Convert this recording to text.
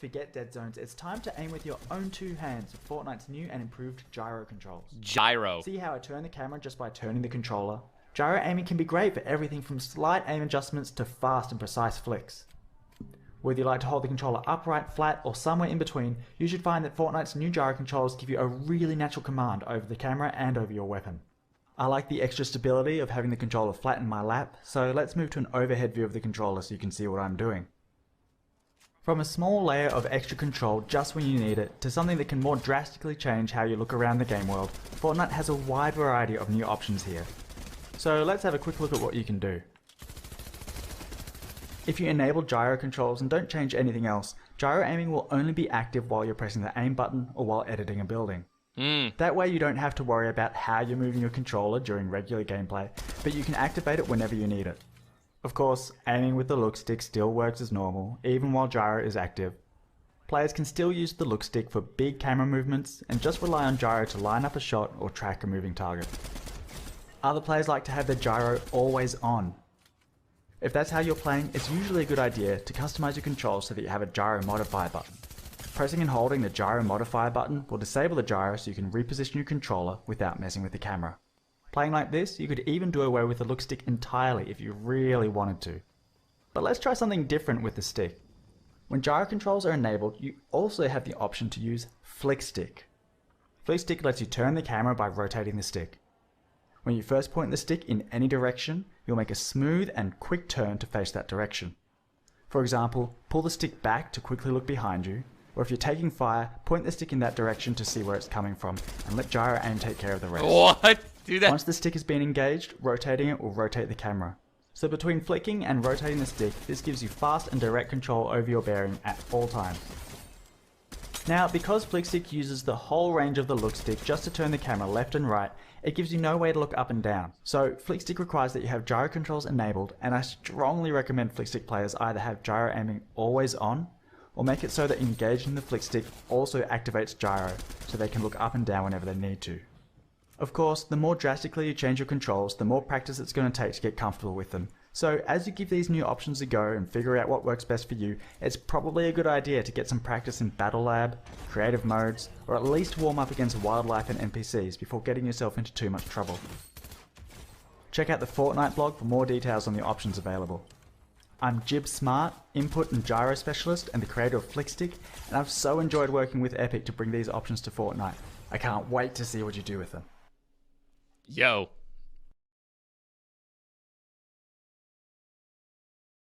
Forget dead zones, it's time to aim with your own two hands with Fortnite's new and improved gyro controls. Gyro. See how I turn the camera just by turning the controller? Gyro aiming can be great for everything from slight aim adjustments to fast and precise flicks. Whether you like to hold the controller upright, flat, or somewhere in between, you should find that Fortnite's new gyro controls give you a really natural command over the camera and over your weapon. I like the extra stability of having the controller flat in my lap, so let's move to an overhead view of the controller so you can see what I'm doing. From a small layer of extra control just when you need it, to something that can more drastically change how you look around the game world, Fortnite has a wide variety of new options here. So let's have a quick look at what you can do. If you enable gyro controls and don't change anything else, gyro aiming will only be active while you're pressing the aim button or while editing a building. That way you don't have to worry about how you're moving your controller during regular gameplay, but you can activate it whenever you need it. Of course, aiming with the look stick still works as normal, even while gyro is active. Players can still use the look stick for big camera movements and just rely on gyro to line up a shot or track a moving target. Other players like to have their gyro always on. If that's how you're playing, it's usually a good idea to customize your controls so that you have a gyro modifier button. Pressing and holding the gyro modifier button will disable the gyro so you can reposition your controller without messing with the camera. Playing like this, you could even do away with the look stick entirely if you really wanted to. But let's try something different with the stick. When gyro controls are enabled, you also have the option to use flick stick. Flick stick lets you turn the camera by rotating the stick. When you first point the stick in any direction, you'll make a smooth and quick turn to face that direction. For example, pull the stick back to quickly look behind you, or if you're taking fire, point the stick in that direction to see where it's coming from, and let gyro aim take care of the rest. What? Do that. Once the stick has been engaged, rotating it will rotate the camera. So between flicking and rotating the stick, this gives you fast and direct control over your bearing at all times. Now, because flick stick uses the whole range of the look stick just to turn the camera left and right, it gives you no way to look up and down. So flick stick requires that you have gyro controls enabled, and I strongly recommend flick stick players either have gyro aiming always on, or make it so that engaging the flick stick also activates gyro, so they can look up and down whenever they need to. Of course, the more drastically you change your controls, the more practice it's going to take to get comfortable with them. So as you give these new options a go and figure out what works best for you, it's probably a good idea to get some practice in Battle Lab, creative modes, or at least warm up against wildlife and NPCs before getting yourself into too much trouble. Check out the Fortnite blog for more details on the options available. I'm Jib Smart, Input and Gyro Specialist and the creator of Flickstick, and I've so enjoyed working with Epic to bring these options to Fortnite. I can't wait to see what you do with them. Yo.